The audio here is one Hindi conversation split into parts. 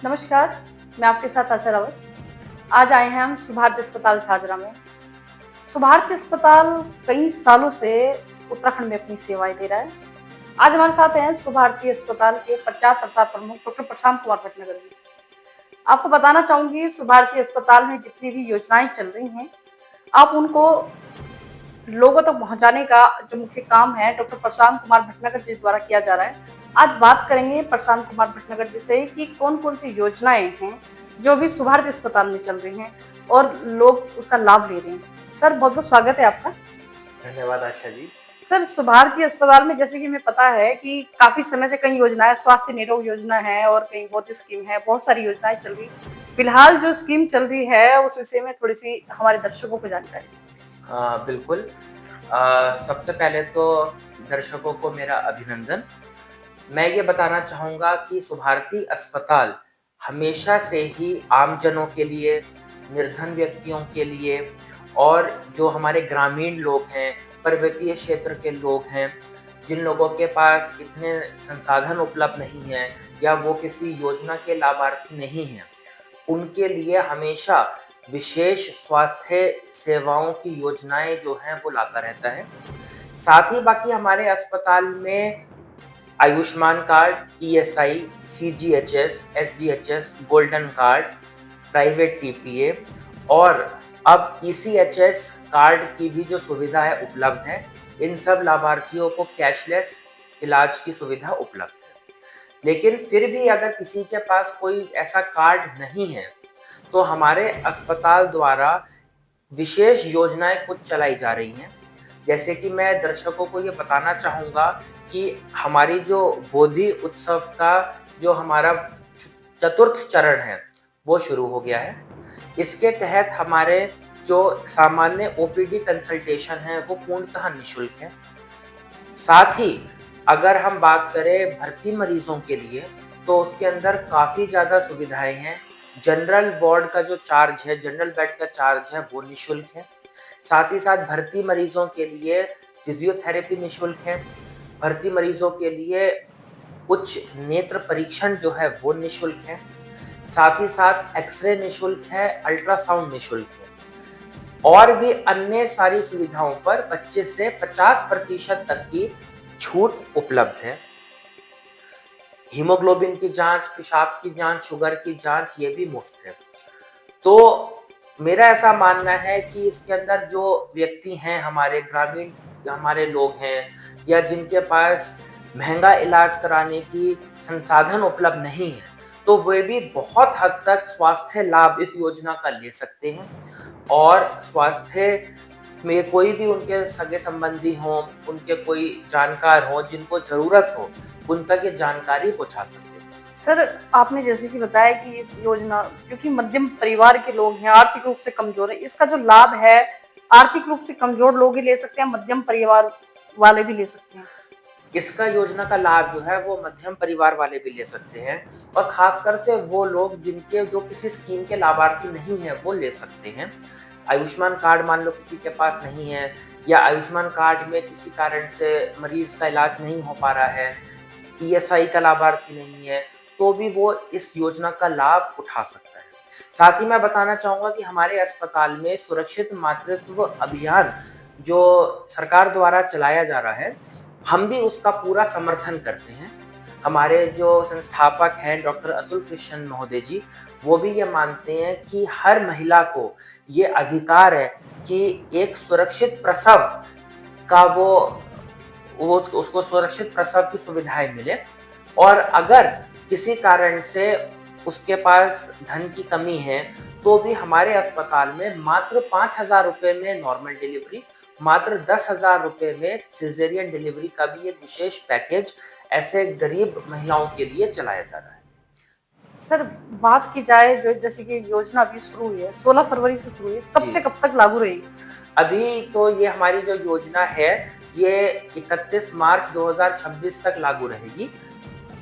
नमस्कार, मैं आपके साथ आशा रावत। आज आए हैं हम सुभारती अस्पताल झाझरा में। सुभारती अस्पताल कई सालों से उत्तराखंड में अपनी सेवाएं दे रहा है। आज हमारे साथ हैं सुभारती अस्पताल के प्रचार प्रसार प्रमुख डॉक्टर प्रशांत कुमार भटनागर जी। आपको बताना चाहूंगी, सुभारती अस्पताल में जितनी भी योजनाएं चल रही हैं, आप उनको लोगों तक पहुंचाने का जो मुख्य काम है डॉक्टर प्रशांत कुमार भटनागर जी द्वारा किया जा रहा है। आज बात करेंगे प्रशांत कुमार भटनागर जी से कि कौन कौन सी योजनाएं हैं जो भी सुभारती अस्पताल में चल रही हैं और लोग उसका लाभ ले रहे हैं। सर, बहुत बहुत स्वागत है आपका। धन्यवाद आशा जी। सर, सुभारती अस्पताल में जैसे कि हमें पता है कि काफी समय से कई योजनाएं, स्वास्थ्य निरोग योजना है और कई बहुत स्कीम है, बहुत सारी योजनाएं चल रही। फिलहाल जो स्कीम चल रही है उस विषय में थोड़ी सी हमारे दर्शकों को जानकारी। बिल्कुल। सबसे पहले तो दर्शकों को मेरा अभिनंदन। मैं ये बताना चाहूँगा कि सुभारती अस्पताल हमेशा से ही आमजनों के लिए, निर्धन व्यक्तियों के लिए और जो हमारे ग्रामीण लोग हैं, पर्वतीय क्षेत्र के लोग हैं, जिन लोगों के पास इतने संसाधन उपलब्ध नहीं हैं या वो किसी योजना के लाभार्थी नहीं हैं, उनके लिए हमेशा विशेष स्वास्थ्य सेवाओं की योजनाएं जो हैं वो लाता रहता है। साथ ही बाकी हमारे अस्पताल में Ayushman card, ESI, CGHS, SDHS, golden card, private TPA और अब ईसीएचएस कार्ड की भी जो सुविधा है उपलब्ध है। इन सब लाभार्थियों को कैशलेस इलाज की सुविधा उपलब्ध है। लेकिन फिर भी अगर किसी के पास कोई ऐसा कार्ड नहीं है तो हमारे अस्पताल द्वारा विशेष योजनाएं कुछ चलाई जा रही हैं। जैसे कि मैं दर्शकों को ये बताना चाहूँगा कि हमारी जो बोधि उत्सव का जो हमारा चतुर्थ चरण है वो शुरू हो गया है। इसके तहत हमारे जो सामान्य ओपीडी कंसल्टेशन है वो पूर्णतः निःशुल्क है। साथ ही अगर हम बात करें भर्ती मरीजों के लिए तो उसके अंदर काफ़ी ज़्यादा सुविधाएं हैं। जनरल वार्ड का जो चार्ज है, जनरल बेड का चार्ज है वो निःशुल्क है। साथ ही साथ भर्ती मरीजों के लिए फिजियोथेरेपी निःशुल्क है। भर्ती मरीजों के लिए उच्च नेत्र परीक्षण जो है वो निःशुल्क है। साथ ही साथ एक्सरे निःशुल्क है, अल्ट्रासाउंड निःशुल्क है और भी अन्य सारी सुविधाओं पर 25 से 50% तक की छूट उपलब्ध है। हीमोग्लोबिन की जांच, पेशाब की जांच, शुगर की जांच ये भी मुफ्त है। तो मेरा ऐसा मानना है कि इसके अंदर जो व्यक्ति हैं, हमारे ग्रामीण हमारे लोग हैं या जिनके पास महंगा इलाज कराने की संसाधन उपलब्ध नहीं है, तो वे भी बहुत हद तक स्वास्थ्य लाभ इस योजना का ले सकते हैं और स्वास्थ्य में कोई भी उनके सगे संबंधी हों, उनके कोई जानकार हों जिनको ज़रूरत हो, उन तक ये जानकारी पहुँचा सकते हैं। सर, आपने जैसे कि बताया कि इस योजना, क्योंकि मध्यम परिवार के लोग हैं, आर्थिक रूप से कमजोर है, इसका जो लाभ है आर्थिक रूप से कमजोर लोग ही ले सकते हैं, मध्यम परिवार वाले भी ले सकते हैं? इसका योजना का लाभ जो है वो मध्यम परिवार वाले भी ले सकते हैं और खासकर से वो लोग जिनके जो किसी स्कीम के लाभार्थी नहीं है वो ले सकते हैं। आयुष्मान कार्ड मान लो किसी के पास नहीं है या आयुष्मान कार्ड में किसी कारण से मरीज का इलाज नहीं हो पा रहा है, ईएसआई का लाभार्थी नहीं है, तो भी वो इस योजना का लाभ उठा सकता है। साथ ही मैं बताना चाहूँगा कि हमारे अस्पताल में सुरक्षित मातृत्व अभियान जो सरकार द्वारा चलाया जा रहा है, हम भी उसका पूरा समर्थन करते हैं। हमारे जो संस्थापक हैं डॉक्टर अतुल कृष्ण महोदय जी, वो भी ये मानते हैं कि हर महिला को ये अधिकार है कि एक सुरक्षित प्रसव का वो उसको सुरक्षित प्रसव की सुविधाएं मिले और अगर किसी कारण से उसके पास धन की कमी है तो भी हमारे अस्पताल में मात्र 5,000 रुपये में नॉर्मल डिलीवरी, मात्र 10,000 रुपये में सिजेरियन डिलीवरी का भी एक विशेष पैकेज ऐसे गरीब महिलाओं के लिए चलाया जा रहा है। सर, बात की जाए जो जैसे कि योजना अभी शुरू हुई है, 16 फरवरी से शुरू हुई है, कब से कब तक लागू रहेगी? अभी तो ये हमारी जो योजना है ये 31 मार्च 2026 तक लागू रहेगी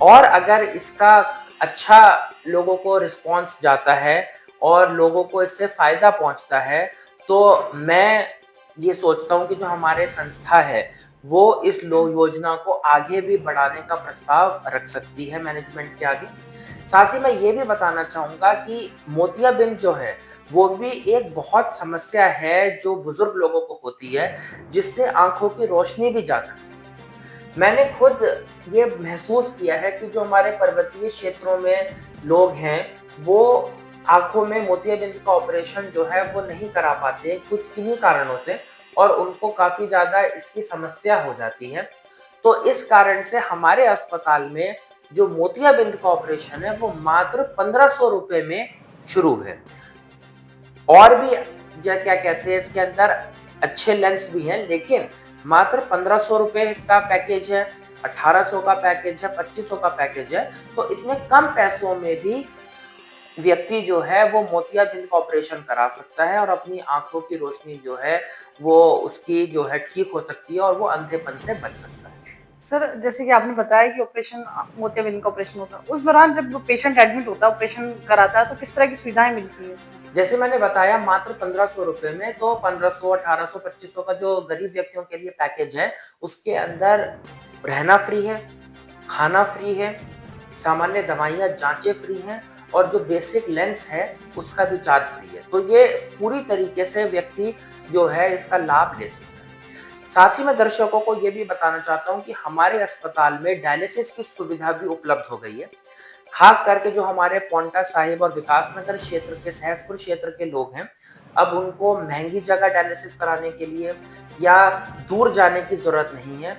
और अगर इसका अच्छा लोगों को रिस्पॉन्स जाता है और लोगों को इससे फ़ायदा पहुंचता है तो मैं ये सोचता हूँ कि जो हमारे संस्था है वो इस योजना को आगे भी बढ़ाने का प्रस्ताव रख सकती है मैनेजमेंट के आगे। साथ ही मैं ये भी बताना चाहूँगा कि मोतियाबिंद जो है, वो भी एक बहुत समस्या है जो बुज़ुर्ग लोगों को होती है, जिससे आँखों की रोशनी भी जा सकती है। मैंने खुद ये महसूस किया है कि जो हमारे पर्वतीय क्षेत्रों में लोग हैं, वो आँखों में मोतियाबिंद का ऑपरेशन जो है वो नहीं करा पाते कुछ किन्हीं कारणों से और उनको काफ़ी ज़्यादा इसकी समस्या हो जाती है। तो इस कारण से हमारे अस्पताल में जो मोतियाबिंद का ऑपरेशन है वो मात्र 1500 रुपए में शुरू है। और भी क्या कहते हैं इसके अंदर अच्छे लेंस भी हैं, लेकिन मात्र 1500 रुपए का पैकेज है, 1800 का पैकेज है, 2500 का पैकेज है। तो इतने कम पैसों में भी व्यक्ति जो है वो मोतियाबिंद का ऑपरेशन करा सकता है और अपनी आंखों की रोशनी जो है वो उसकी जो है ठीक हो सकती है और वो अंधेपन से बच सकता है। सर, जैसे कि आपने बताया कि ऑपरेशन मोतियाबिंद का ऑपरेशन होता है, उस दौरान जब पेशेंट एडमिट होता है, ऑपरेशन कराता है, तो किस तरह की सुविधाएँ मिलती हैं इसमें? जैसे मैंने बताया मात्र 1500 रुपए में, तो 1500, 1800, 2500 का जो गरीब व्यक्तियों के लिए पैकेज है, उसके अंदर रहना फ्री है, खाना फ्री है, सामान्य दवाइयाँ, जाँचें फ्री हैं और जो बेसिक लेंस है, उसका भी चार्ज फ्री है। तो ये पूरी तरीके से व्यक्ति जो है इसका लाभ ले सकता है। साथ ही मैं दर्शकों को ये भी बताना चाहता हूँ कि हमारे अस्पताल में डायलिसिस की सुविधा भी उपलब्ध हो गई है। खास करके जो हमारे पांवटा साहिब और विकासनगर क्षेत्र के सहसपुर क्षेत्र के लोग हैं, अब उनको महंगी जगह डायलिसिस कराने के लिए या दूर जाने की ज़रूरत नहीं है।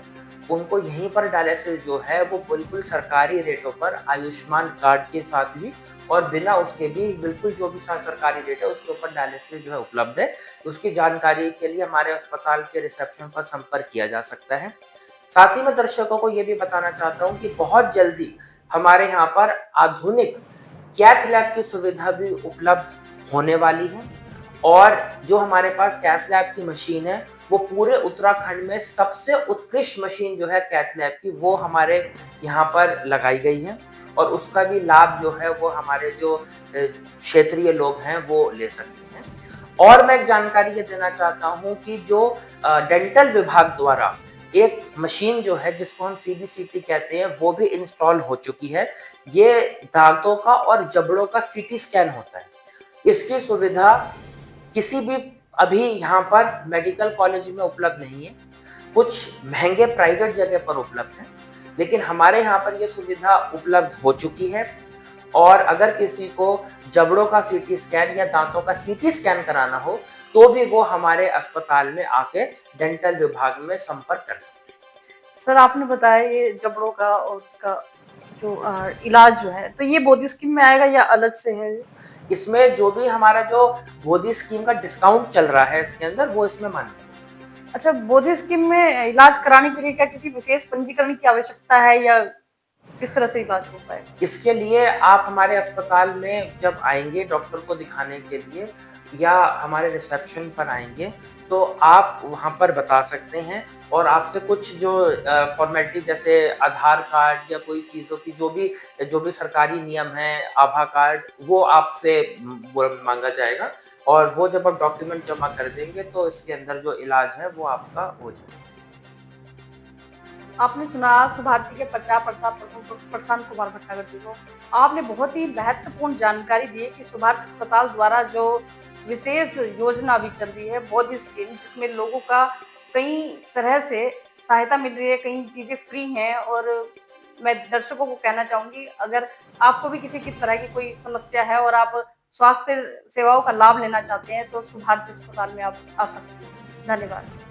उनको यहीं पर डायलिसिस जो है वो बिल्कुल सरकारी रेटों पर आयुष्मान कार्ड के साथ भी और बिना उसके भी बिल्कुल जो भी सरकारी रेट है उसके ऊपर डायलिसिस जो है उपलब्ध है। उसकी जानकारी के लिए हमारे अस्पताल के रिसेप्शन पर संपर्क किया जा सकता है। साथ ही मैं दर्शकों को ये भी बताना चाहता हूँ कि बहुत जल्दी हमारे यहाँ पर आधुनिक कैथ लैब की सुविधा भी उपलब्ध होने वाली है और जो हमारे पास कैथ लैब की मशीन है वो पूरे उत्तराखंड में सबसे उत्कृष्ट मशीन जो है कैथ लैब की वो हमारे यहाँ पर लगाई गई है और उसका भी लाभ जो है वो हमारे जो क्षेत्रीय लोग हैं वो ले सकते हैं। और मैं एक जानकारी ये देना चाहता हूँ कि जो डेंटल विभाग द्वारा एक मशीन जो है जिसको हम सीबीसीटी कहते हैं वो भी इंस्टॉल हो चुकी है। ये दांतों का और जबड़ों का सीटी स्कैन होता है। इसकी सुविधा किसी भी अभी यहाँ पर मेडिकल कॉलेज में उपलब्ध नहीं है, कुछ महंगे प्राइवेट जगह पर उपलब्ध है, लेकिन हमारे यहाँ पर ये सुविधा उपलब्ध हो चुकी है और अगर किसी को जबड़ों का सीटी स्कैन या दांतों का सीटी स्कैन कराना हो तो भी वो हमारे अस्पताल में आके डेंटल विभाग में संपर्क कर सकते हैं। सर, आपने बताया ये जबड़ों का और उसका जो इलाज जो है, तो ये मोदी स्कीम में आएगा या अलग से है? इसमें जो भी हमारा जो मोदी स्कीम का डिस्काउंट चल रहा है इसके अंदर वो इसमें मान्य है। अच्छा, मोदी स्कीम में इलाज कराने के लिए क्या किसी विशेष पंजीकरण की आवश्यकता है या किस तरह से इलाज हो पाएगा? इसके लिए आप हमारे अस्पताल में जब आएँगे डॉक्टर को दिखाने के लिए या हमारे रिसेप्शन पर आएँगे, तो आप वहाँ पर बता सकते हैं और आपसे कुछ जो फ़ॉर्मेलिटी जैसे आधार कार्ड या कोई चीज़ों की जो भी सरकारी नियम हैं, आभा कार्ड, वो आपसे वो माँगा जाएगा और वो जब आप डॉक्यूमेंट जमा कर देंगे, तो इसके अंदर जो इलाज है, वो आपका हो जाएगा। आपने सुना सुभारती के प्रचार प्रसार प्रशांत कुमार भटनागर जी को। आपने बहुत ही महत्वपूर्ण जानकारी दी है कि सुभारती अस्पताल द्वारा जो विशेष योजना अभी चल रही है बॉडी स्कीम, जिसमें लोगों का कई तरह से सहायता मिल रही है, कई चीज़ें फ्री हैं। और मैं दर्शकों को कहना चाहूँगी, अगर आपको भी किसी की तरह की कोई समस्या है और आप स्वास्थ्य सेवाओं का लाभ लेना चाहते हैं तो सुभारती अस्पताल में आप आ सकते हैं। धन्यवाद।